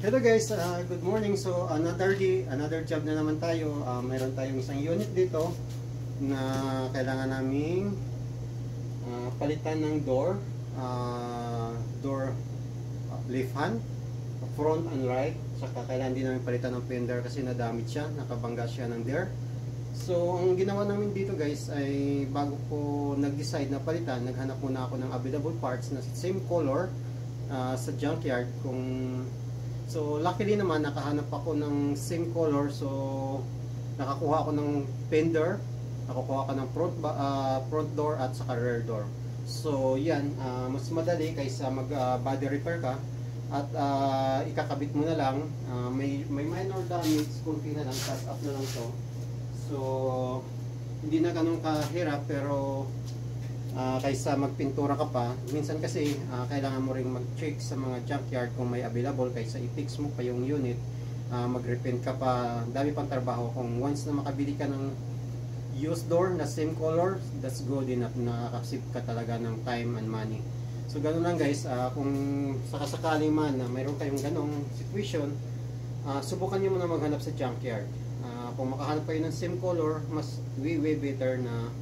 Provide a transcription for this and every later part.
Hello guys, good morning. So another day, another job na naman tayo. Mayroon tayong isang unit dito na kailangan naming palitan ng door, left hand, front and right. Saka kailangan din namin palitan ng fender kasi na-damage siya, nakabangga siya ng there. So ang ginawa namin dito guys ay bago ko nag-decide na palitan, naghanap muna ako ng available parts na same color sa junkyard. So luckily naman nakahanap ako ng same color, so nakakuha ako ng fender, nakakuha ako ng front door at saka rear door. So yan, mas madali kaysa mag body repair ka at ikakabit mo na lang. May minor damage, kunti na lang, touch up na lang to. So hindi na ganun kahirap, pero kaysa magpintura ka pa, minsan kasi kailangan mo ring mag-check sa mga junkyard kung may available, kaysa i-fix mo pa yung unit, mag-repaint ka pa, dami pang trabaho. Kung once na makabili ka ng used door na same color, that's good enough, nakakasip ka talaga ng time and money. So ganun lang guys, kung sakasakali man na mayroon kayong ganong situation, subukan nyo muna maghanap sa junkyard. Kung makahanap kayo ng same color, mas way better na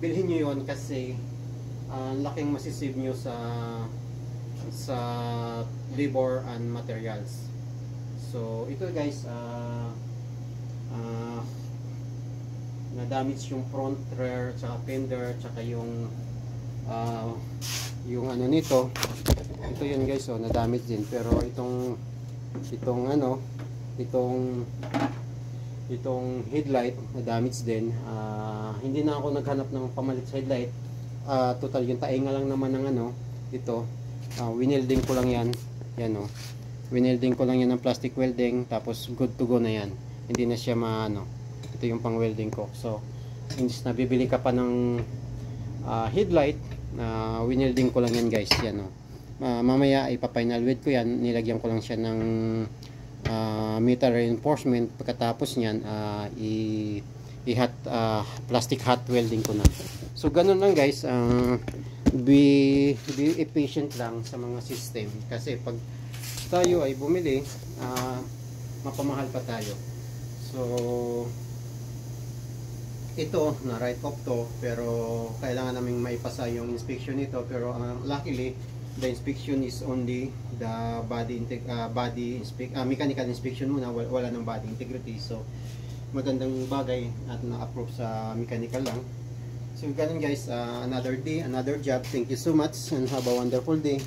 bilhin nyo yun, kasi laking masisave nyo sa labor and materials. So ito guys, na-damage yung front, rear, tsaka fender, tsaka yung ano nito. Ito yun guys, na-damage din. Pero itong headlight na damage din. Hindi na ako naghanap ng pamalit sa headlight. Total yung tainga lang naman ng ito. Winelding ko lang yan. Winelding ko lang yan ng plastic welding, tapos good to go na yan. Hindi na siya ito yung pang welding ko. So imbis na bibili ka pa ng headlight, winelding ko lang yan guys. Mamaya ipa-final weld ko yan. Nilagyan ko lang siya ng metal reinforcement. Pagkatapos nyan, plastic hot welding ko na. So ganun lang guys, be efficient lang sa mga system, kasi pag tayo ay bumili, mapamahal pa tayo. So ito na write off to, pero kailangan naming maipasa yung inspection nito. Pero luckily the inspection is only the mechanical inspection muna, wala ng body integrity. So magandang bagay at na-approve sa mechanical lang. So ganun guys, another day, another job. Thank you so much and have a wonderful day.